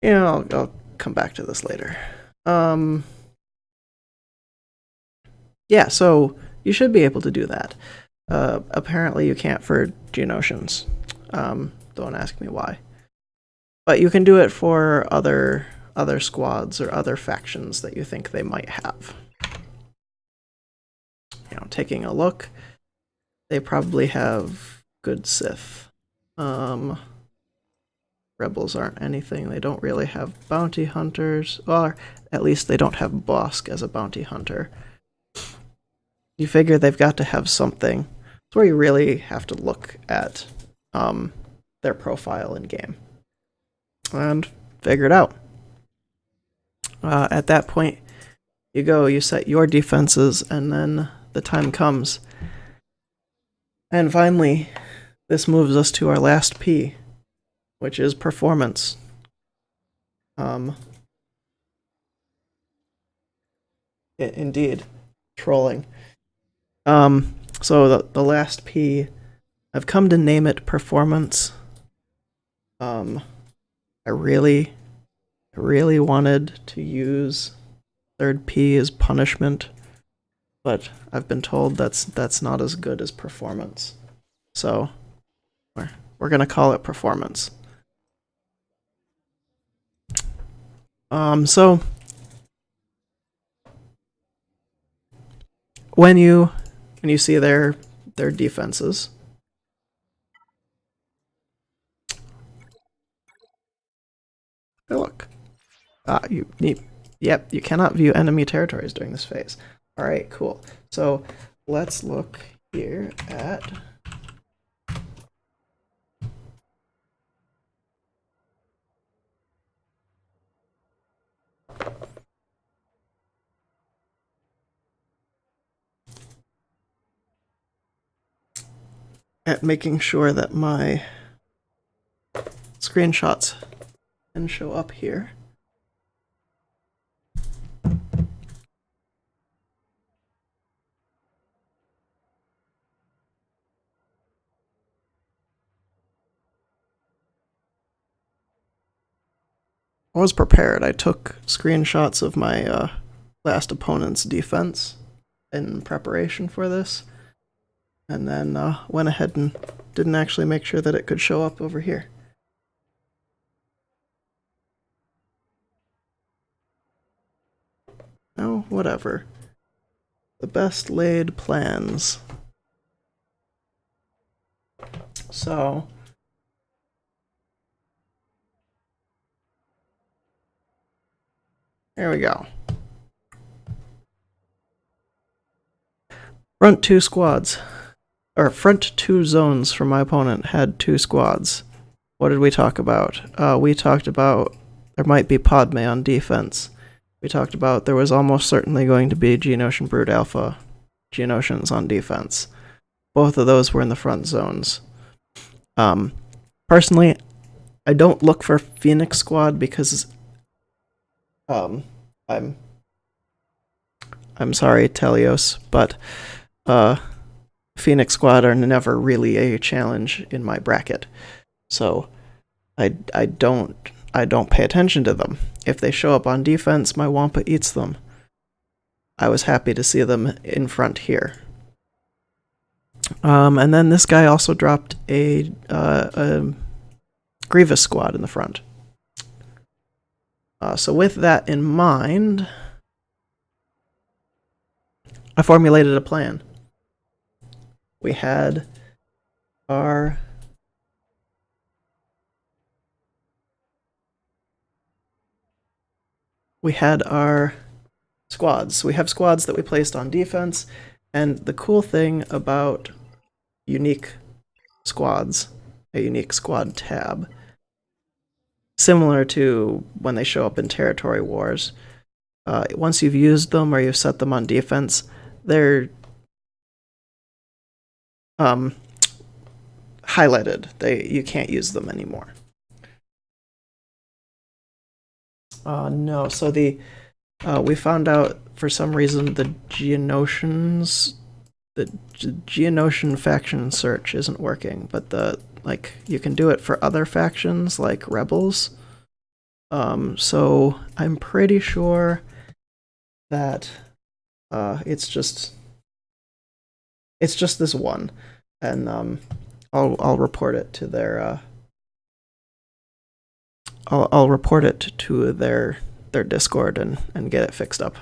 Yeah, I'll come back to this later. Yeah, so you should be able to do that. Apparently you can't for Geonosians. Don't ask me why. But you can do it for other squads or other factions that you think they might have. You know, taking a look, they probably have good Sith. Rebels aren't anything. They don't really have bounty hunters. Well, at least they don't have Bosk as a bounty hunter. You figure they've got to have something. It's where you really have to look at their profile in game and figure it out. At that point, you set your defenses, and then the time comes. And finally, this moves us to our last P, which is performance. Indeed, trolling. So the last P, I've come to name it performance. I really wanted to use third P as punishment, but I've been told that's not as good as performance. So we're gonna call it performance. So when you see their defenses, hey, look. Yep, you cannot view enemy territories during this phase. All right, cool. So let's look here at making sure that my screenshots can show up here. I was prepared. I took screenshots of my last opponent's defense in preparation for this, and then went ahead and didn't actually make sure that it could show up over here. Oh, whatever. The best laid plans. So there we go. Front two squads, or front two zones from my opponent had two squads. What did we talk about? We talked about there might be Padme on defense. We talked about there was almost certainly going to be Geonosian Brood Alpha Geonosians on defense. Both of those were in the front zones. Personally, I don't look for Phoenix Squad because I'm sorry, Telios, but Phoenix Squad are never really a challenge in my bracket. So I don't pay attention to them. If they show up on defense, my Wampa eats them. I was happy to see them in front here. And then this guy also dropped a Grievous Squad in the front. So with that in mind, I formulated a plan. We had our squads. We have squads that we placed on defense, and the cool thing about unique squads, a unique squad tab, similar to when they show up in territory wars, once you've used them or you've set them on defense, they're highlighted. You can't use them anymore. No, so we found out for some reason the Geonosian faction search isn't working, but you can do it for other factions like rebels. So I'm pretty sure that it's just this one, and I'll report it to their I'll report it to their Discord and get it fixed up,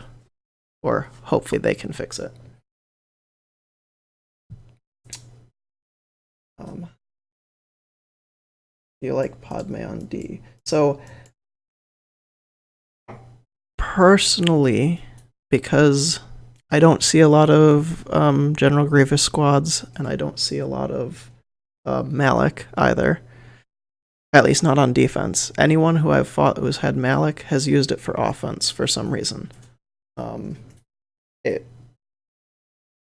or hopefully they can fix it. Do you like Padme on D? So personally, because I don't see a lot of General Grievous squads, and I don't see a lot of Malak either. At least not on defense. Anyone who I've fought who's had Malak has used it for offense for some reason.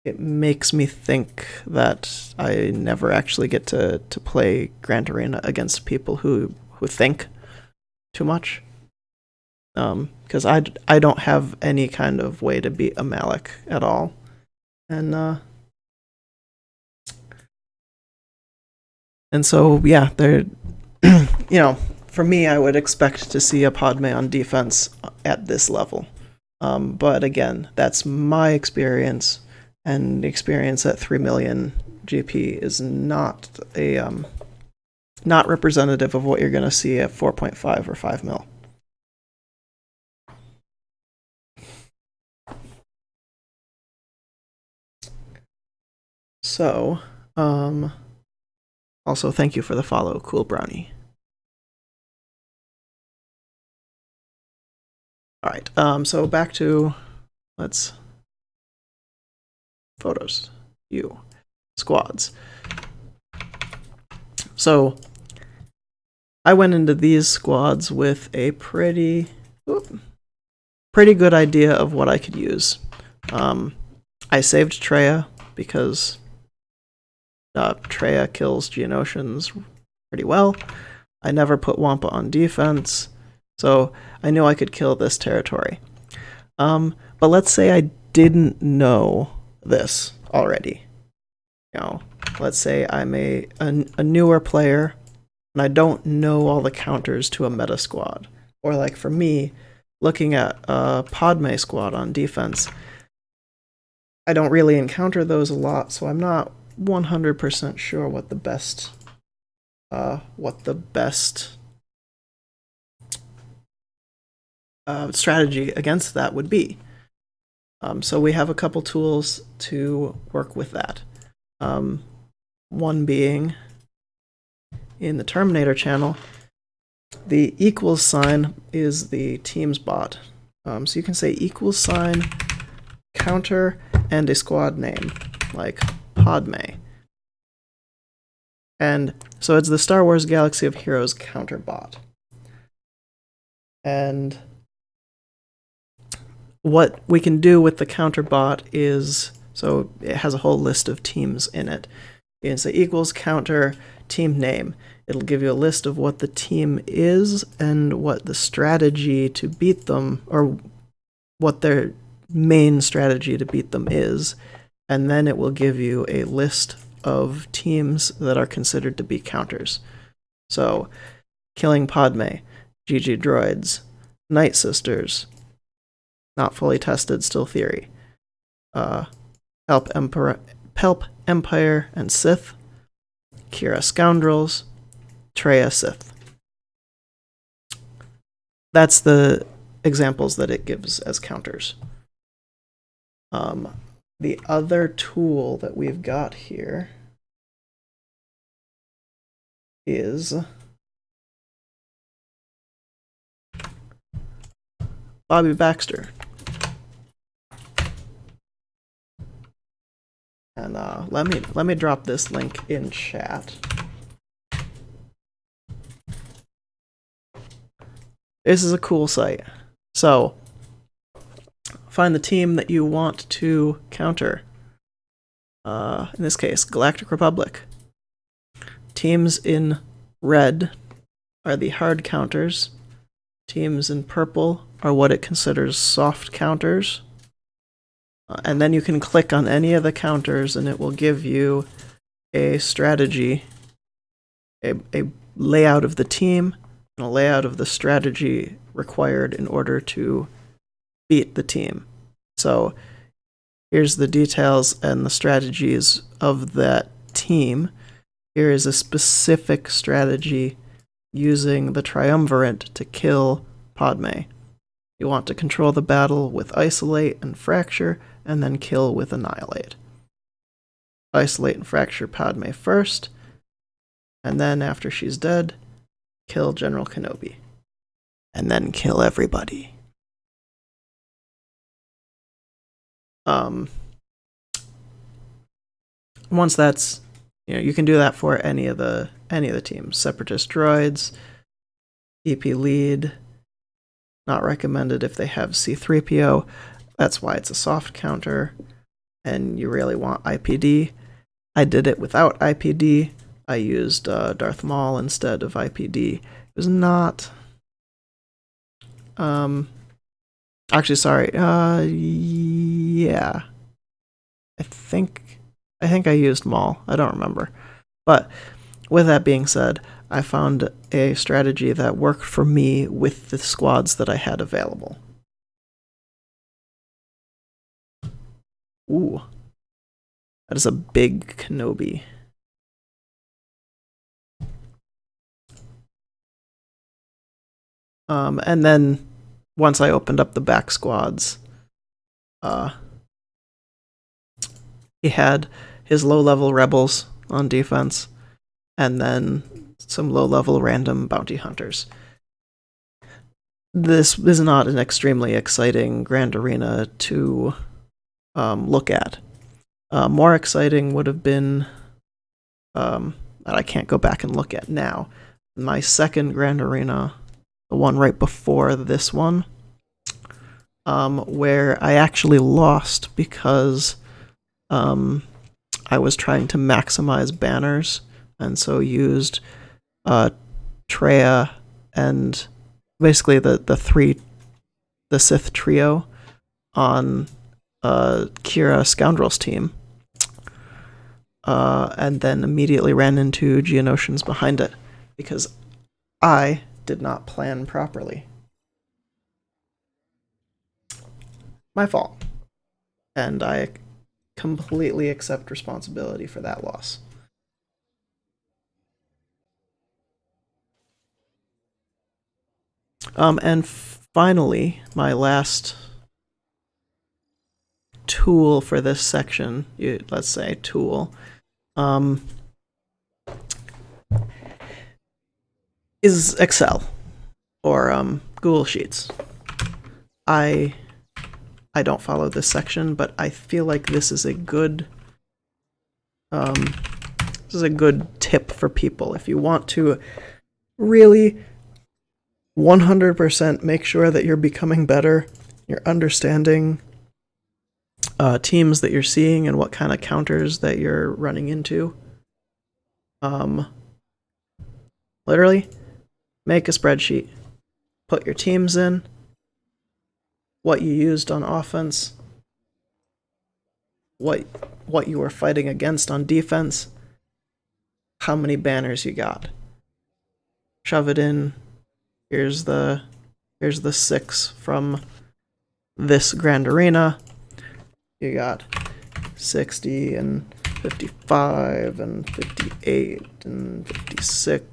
It makes me think that I never actually get to play Grand Arena against people who think too much. Because I don't have any kind of way to beat a Malak at all. And so, yeah, they're... for me, I would expect to see a Padme on defense at this level. But again, that's my experience, and the experience at 3 million GP is not representative of what you're going to see at 4.5 or 5 mil. So, also thank you for the follow, Cool Brownie. All right, so back to, photos, squads. So I went into these squads with a pretty good idea of what I could use. I saved Treya because Treya kills Geonosians pretty well. I never put Wampa on defense, so I knew I could kill this territory. But let's say I didn't know this already. Let's say I'm a newer player and I don't know all the counters to a meta squad. Or like for me, looking at a Padme squad on defense, I don't really encounter those a lot, so I'm not 100% sure what the best strategy against that would be. So we have a couple tools to work with that. One being in the Terminator channel, the equals sign is the team's bot. So you can say equals sign, counter, and a squad name, like Padme. And so it's the Star Wars Galaxy of Heroes counter bot. And what we can do with the counter bot is, so it has a whole list of teams in it. You can say equals counter team name. It'll give you a list of what the team is and what the strategy to beat them, or what their main strategy to beat them is. And then it will give you a list of teams that are considered to be counters. So, killing Padme, GG droids, Night Sisters, not fully tested, still theory, Help Empire and Sith, Kira Scoundrels, Treya Sith. That's the examples that it gives as counters. The other tool that we've got here is Bobby Baxter. And let me drop this link in chat. This is a cool site. So find the team that you want to counter. In this case, Galactic Republic. Teams in red are the hard counters. Teams in purple are what it considers soft counters. And then you can click on any of the counters and it will give you a strategy, a layout of the team, and a layout of the strategy required in order to beat the team. So here's the details and the strategies of that team. Here is a specific strategy using the triumvirate to kill Padme. You want to control the battle with Isolate and Fracture, and then kill with Annihilate. Isolate and Fracture Padme first, and then after she's dead, kill General Kenobi. And then kill everybody. Once that's, you can do that for any of the teams. Separatist droids, EP lead, not recommended if they have C-3PO. That's why it's a soft counter, and you really want IPD. I did it without IPD. I used Darth Maul instead of IPD. It was not... Actually, sorry. Yeah. I think I used Maul. I don't remember. But with that being said, I found a strategy that worked for me with the squads that I had available. Ooh. That is a big Kenobi. And then once I opened up the back squads, he had his low-level rebels on defense, and then some low-level random bounty hunters. This is not an extremely exciting Grand Arena to look at. More exciting would have been, that I can't go back and look at now, my second Grand Arena, the one right before this one, where I actually lost because I was trying to maximize banners, and so used Traya and basically the Sith trio on Kira Scoundrel's team, and then immediately ran into Geonosians behind it because I did not plan properly. My fault. And I completely accept responsibility for that loss. And finally, my last tool for this section, let's say tool, is Excel or Google Sheets. I don't follow this section, but I feel like this is a good tip for people if you want to really 100% make sure that you're becoming better, you're understanding teams that you're seeing and what kind of counters that you're running into. Literally, make a spreadsheet, put your teams in, what you used on offense, what you were fighting against on defense, how many banners you got. Shove it in. Here's the 6 from this Grand Arena. You got 60 and 55 and 58 and 56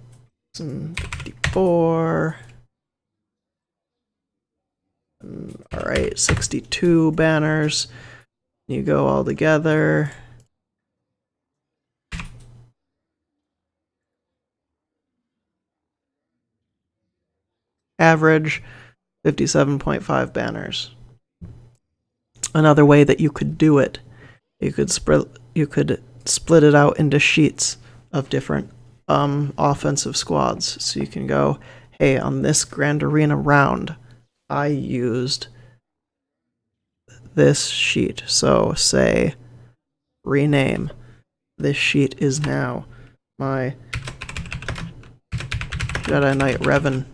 and 54. All right, 62 banners. You go all together. Average 57.5 banners. Another way that you could do it, you could split it out into sheets of different offensive squads. So you can go, hey, on this Grand Arena round, I used this sheet. So say rename. This sheet is now my Jedi Knight Revan.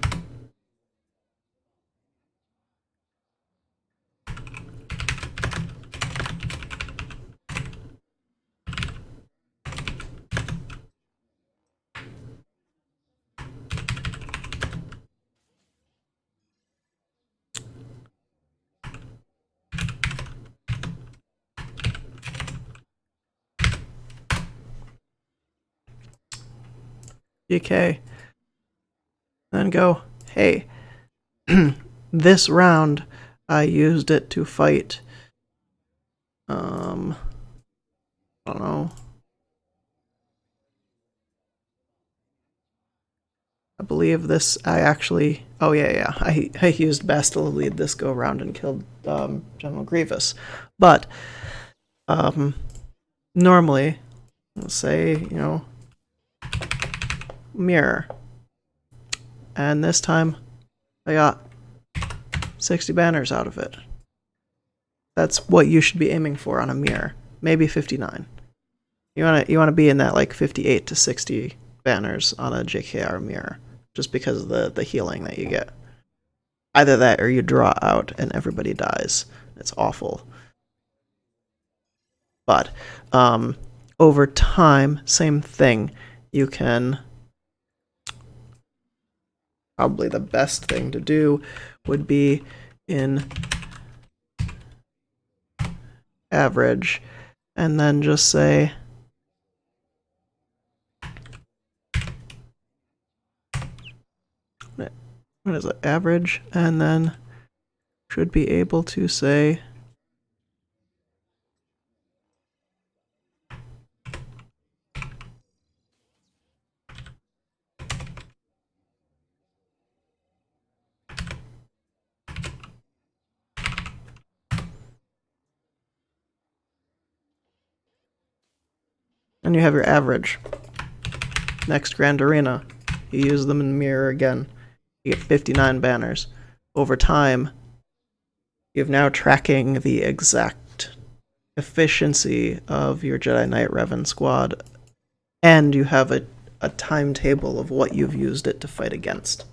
GK. Then go, hey, this round I used it to fight, I don't know. I believe this, oh yeah, I used Bastila Lead this go around and killed General Grievous. But normally, let's say, mirror. And this time, I got 60 banners out of it. That's what you should be aiming for on a mirror. Maybe 59. You wanna be in that like 58 to 60 banners on a JKR mirror, just because of the healing that you get. Either that or you draw out and everybody dies. It's awful. But over time, same thing. You can, probably the best thing to do would be in average, and then just say what is it, average, and then should be able to say and you have your average. Next Grand Arena, you use them in the mirror again. You get 59 banners. Over time, you're now tracking the exact efficiency of your Jedi Knight Revan squad, and you have a timetable of what you've used it to fight against.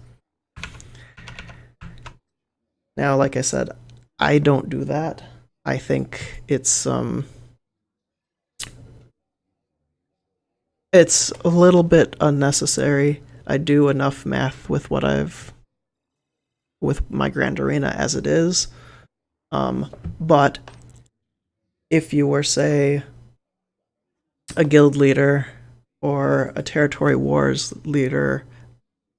Now, like I said, I don't do that. I think it's a little bit unnecessary. I do enough math with with my Grand Arena as it is. But if you were, say, a guild leader or a territory wars leader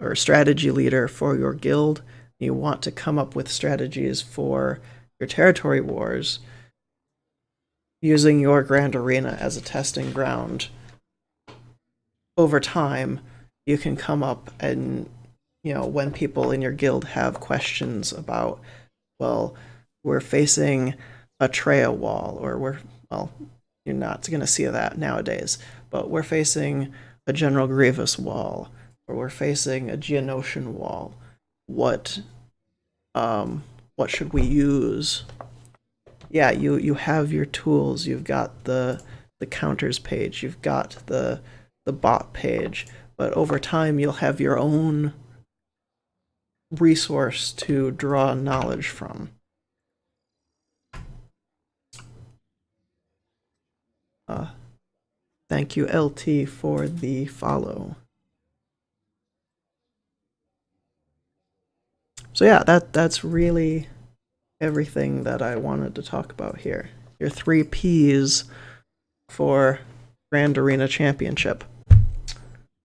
or strategy leader for your guild, you want to come up with strategies for your territory wars, using your Grand Arena as a testing ground, over time, you can come up and, when people in your guild have questions about, well, we're facing a Treya wall, or you're not going to see that nowadays, but we're facing a General Grievous wall, or we're facing a Geonosian wall. What should we use? Yeah, you have your tools. You've got the counters page. You've got the bot page. But over time, you'll have your own resource to draw knowledge from. Thank you, LT, for the follow. So yeah, that's really everything that I wanted to talk about here. Your 3 Ps for Grand Arena Championship.